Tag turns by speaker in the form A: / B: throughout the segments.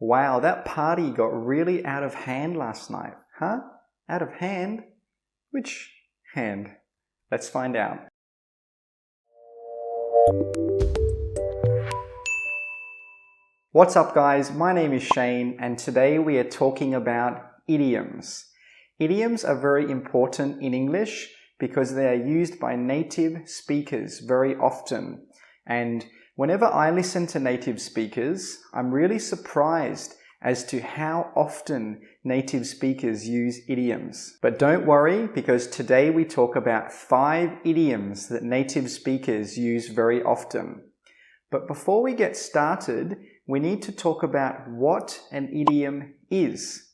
A: Wow, that party got really out of hand last night. Huh? Out of hand? Which hand? Let's find out. What's up guys, my name is Shane and today we are talking about idioms. Idioms are very important in English because they are used by native speakers very often. And whenever I listen to native speakers, I'm really surprised as to how often native speakers use idioms. But don't worry, because today we talk about 5 idioms that native speakers use very often. But before we get started, we need to talk about what an idiom is.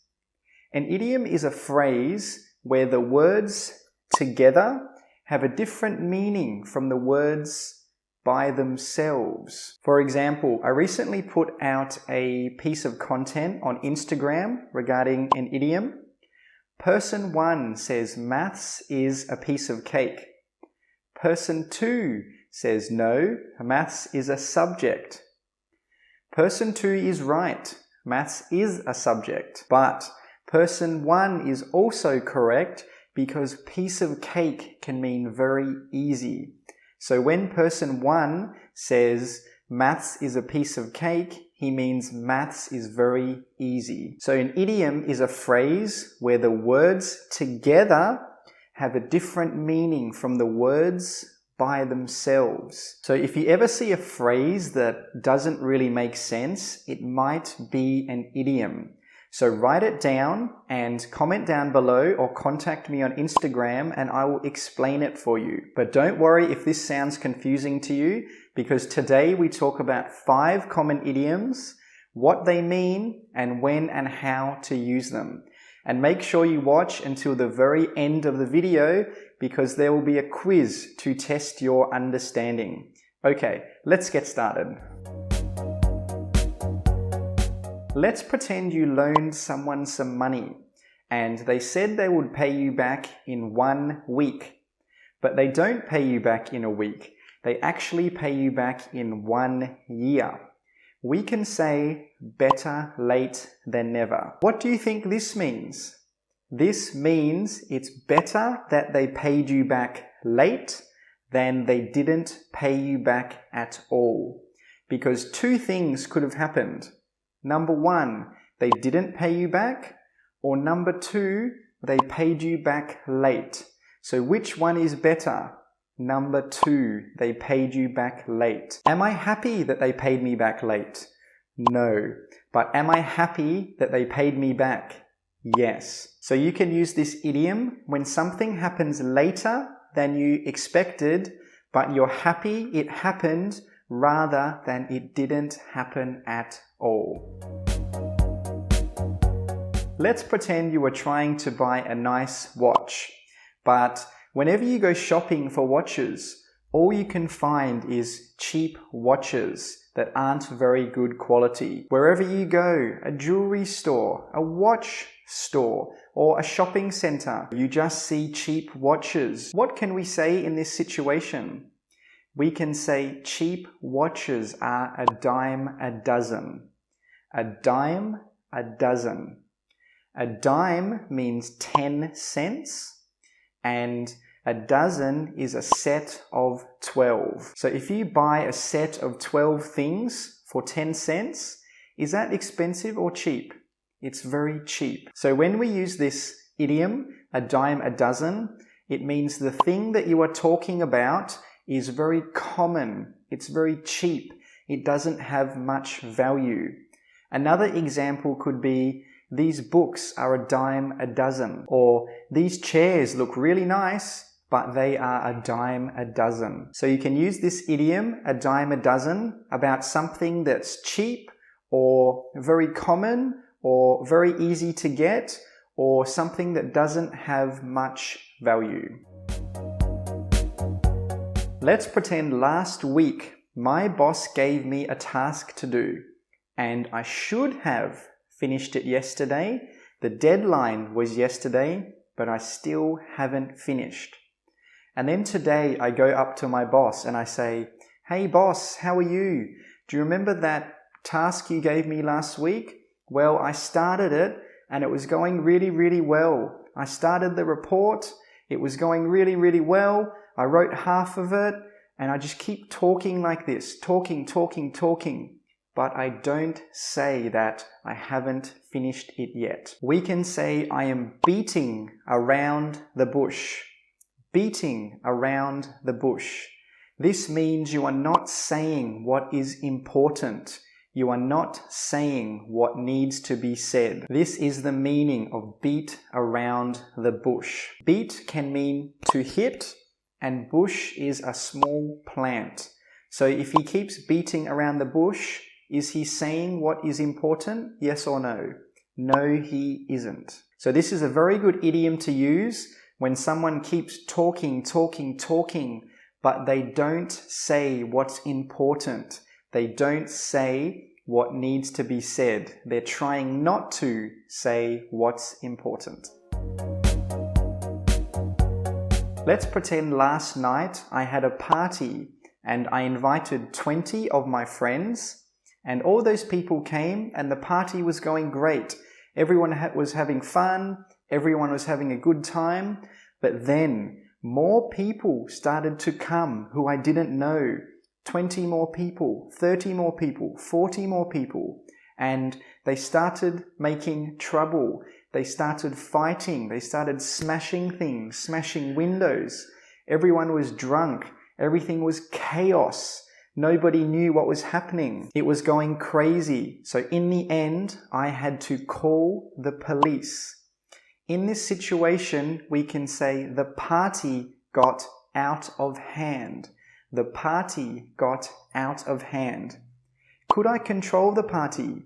A: An idiom is a phrase where the words together have a different meaning from the words by themselves. For example, I recently put out a piece of content on Instagram regarding an idiom. Person 1 says maths is a piece of cake. Person 2 says no, maths is a subject. Person 2 is right, maths is a subject. But person 1 is also correct because piece of cake can mean very easy. So when person 1 says maths is a piece of cake, he means maths is very easy. So an idiom is a phrase where the words together have a different meaning from the words by themselves. So if you ever see a phrase that doesn't really make sense, it might be an idiom. So write it down and comment down below or contact me on Instagram and I will explain it for you. But don't worry if this sounds confusing to you, because today we talk about 5 common idioms, what they mean, and when and how to use them. And make sure you watch until the very end of the video because there will be a quiz to test your understanding. Okay, let's get started. Let's pretend you loaned someone some money and they said they would pay you back in 1 week. But they don't pay you back in a week. They actually pay you back in 1 year. We can say better late than never. What do you think this means? This means it's better that they paid you back late than they didn't pay you back at all. Because 2 things could have happened. Number 1, they didn't pay you back, or number 2, they paid you back late. So which one is better? Number 2, they paid you back late. Am I happy that they paid me back late? No. But am I happy that they paid me back? Yes. So you can use this idiom when something happens later than you expected, but you're happy it happened rather than it didn't happen at all. Let's pretend you were trying to buy a nice watch, but whenever you go shopping for watches, all you can find is cheap watches that aren't very good quality. Wherever you go, a jewelry store, a watch store, or a shopping center, you just see cheap watches. What can we say in this situation? We can say cheap watches are a dime a dozen. A dime a dozen. A dime means 10 cents and a dozen is a set of 12. So if you buy a set of 12 things for 10 cents, is that expensive or cheap? It's very cheap. So when we use this idiom, a dime a dozen, it means the thing that you are talking about is very common. It's very cheap. It doesn't have much value. Another example could be, these books are a dime a dozen, or these chairs look really nice, but they are a dime a dozen. So you can use this idiom, a dime a dozen, about something that's cheap or very common or very easy to get or something that doesn't have much value. Let's pretend last week my boss gave me a task to do and I should have finished it yesterday. The deadline was yesterday, but I still haven't finished. And then today I go up to my boss and I say, "Hey boss, how are you? Do you remember that task you gave me last week? Well, I started it and it was going really, really well. I started the report. It was going really, really well. I wrote half of it and I just keep talking like this, talking. But I don't say that I haven't finished it yet. We can say I am beating around the bush. Beating around the bush. This means you are not saying what is important. You are not saying what needs to be said. This is the meaning of beat around the bush. Beat can mean to hit, and bush is a small plant. So if he keeps beating around the bush, is he saying what is important? Yes or no? No, he isn't. So this is a very good idiom to use when someone keeps talking, but they don't say what's important. They don't say what needs to be said. They're trying not to say what's important. Let's pretend last night I had a party and I invited 20 of my friends, and all those people came and the party was going great. Everyone was having fun, everyone was having a good time, but then more people started to come who I didn't know. 20 more people, 30 more people, 40 more people, and they started making trouble. They started fighting. They started smashing things, smashing windows. Everyone was drunk. Everything was chaos. Nobody knew what was happening. It was going crazy. So in the end, I had to call the police. In this situation, we can say the party got out of hand. The party got out of hand. Could I control the party?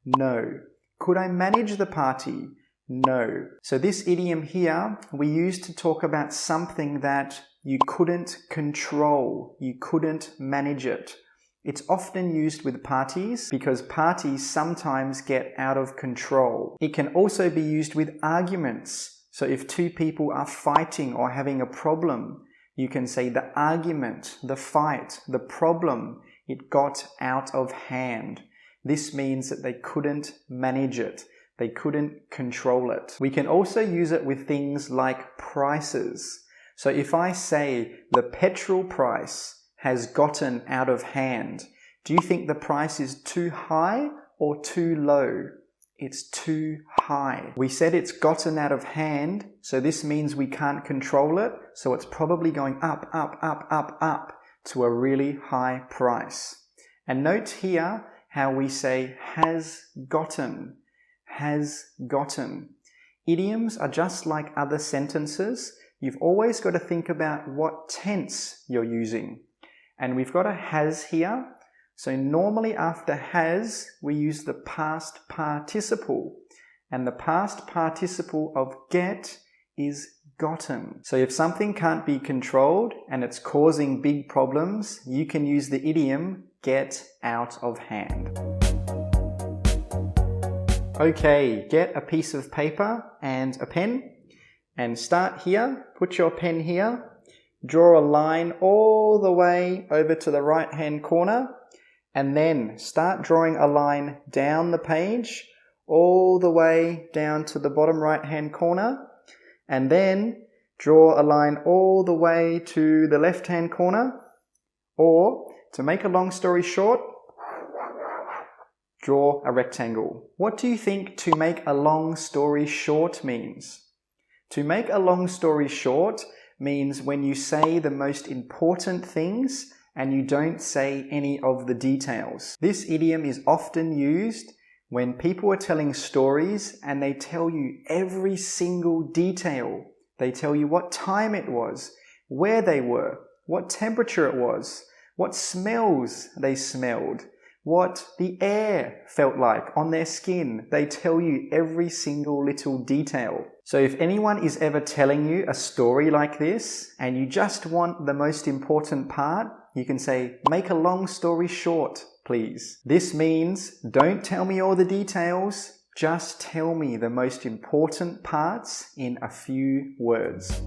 A: No. Could I manage the party? No. So this idiom here, we use to talk about something that you couldn't control. You couldn't manage it. It's often used with parties because parties sometimes get out of control. It can also be used with arguments. So if two people are fighting or having a problem, you can say the argument, the fight, the problem, it got out of hand. This means that they couldn't manage it. They couldn't control it. We can also use it with things like prices. So if I say the petrol price has gotten out of hand, do you think the price is too high or too low? It's too high. We said it's gotten out of hand, so this means we can't control it, so it's probably going up to a really high price. And note here how we say has gotten, has gotten. Idioms are just like other sentences. You've always got to think about what tense you're using. And we've got a has here. So normally after has, we use the past participle. And the past participle of get is gotten. So if something can't be controlled and it's causing big problems, you can use the idiom get out of hand. Okay, get a piece of paper and a pen and start here. Put your pen here. Draw a line all the way over to the right hand corner, and then start drawing a line down the page all the way down to the bottom right hand corner, and then draw a line all the way to the left hand corner, or to make a long story short, draw a rectangle. What do you think to make a long story short means? To make a long story short means when you say the most important things and you don't say any of the details. This idiom is often used when people are telling stories and they tell you every single detail. They tell you what time it was, where they were, what temperature it was, what smells they smelled, what the air felt like on their skin. They tell you every single little detail. So if anyone is ever telling you a story like this and you just want the most important part, you can say, make a long story short, please. This means don't tell me all the details, just tell me the most important parts in a few words.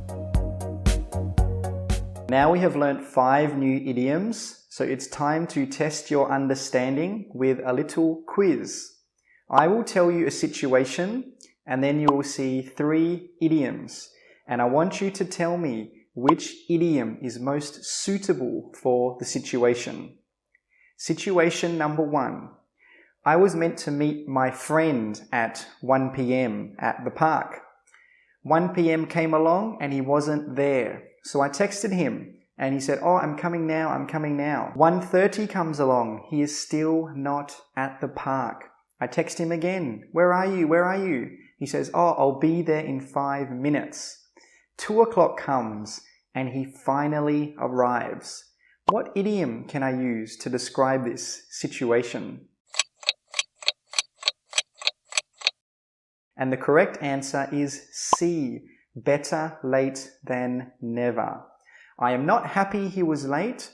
A: Now we have learnt 5 new idioms, so it's time to test your understanding with a little quiz. I will tell you a situation and then you will see 3 idioms. And I want you to tell me which idiom is most suitable for the situation. Situation number 1. I was meant to meet my friend at 1 p.m. at the park. 1 p.m. came along and he wasn't there. So I texted him and he said, "Oh, I'm coming now, I'm coming now." 1:30 comes along. He is still not at the park. I text him again. "Where are you? Where are you?" He says, "Oh, I'll be there in 5 minutes." 2 o'clock comes and he finally arrives. What idiom can I use to describe this situation? And the correct answer is C. Better late than never. I am not happy he was late,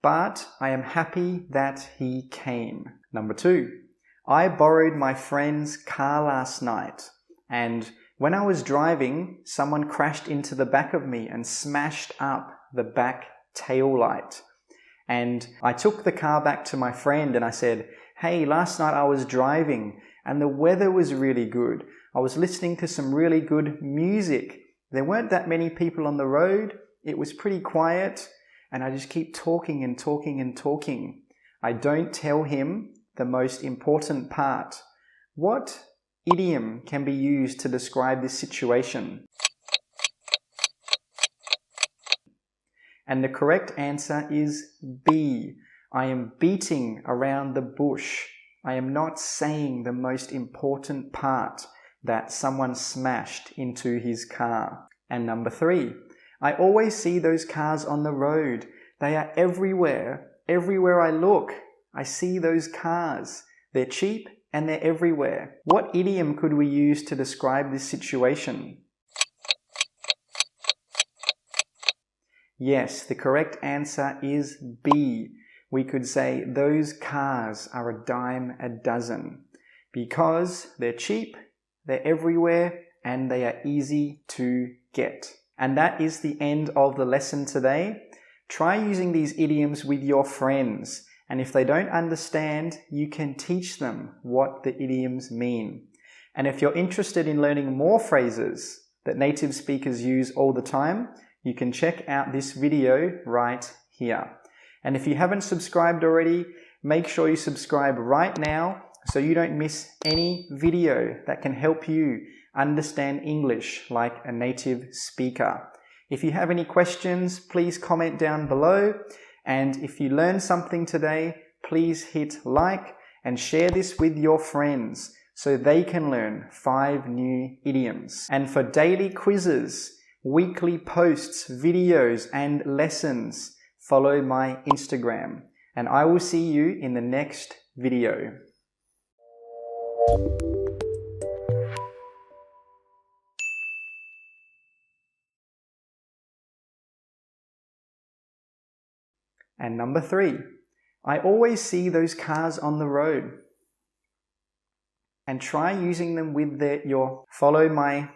A: but I am happy that he came. Number 2. I borrowed my friend's car last night, and when I was driving, someone crashed into the back of me and smashed up the back tail light. And I took the car back to my friend and I said, "Hey, last night I was driving and the weather was really good. I was listening to some really good music. There weren't that many people on the road. It was pretty quiet." And I just keep talking and talking and talking. I don't tell him the most important part. What idiom can be used to describe this situation? And the correct answer is B. I am beating around the bush. I am not saying the most important part, that someone smashed into his car. And number 3, I always see those cars on the road. They are everywhere. Everywhere I look, I see those cars. They're cheap and they're everywhere. What idiom could we use to describe this situation? Yes, the correct answer is B. We could say those cars are a dime a dozen because they're cheap, they're everywhere, and they are easy to get. And that is the end of the lesson today. Try using these idioms with your friends, and if they don't understand, you can teach them what the idioms mean. And if you're interested in learning more phrases that native speakers use all the time, you can check out this video right here. And if you haven't subscribed already, make sure you subscribe right now so you don't miss any video that can help you understand English like a native speaker. If you have any questions, please comment down below. And if you learned something today, please hit like and share this with your friends so they can learn 5 new idioms. And for daily quizzes, weekly posts, videos, and lessons, follow my Instagram. And I will see you in the next video. And number 3, I always see those cars on the road. And try using them with follow my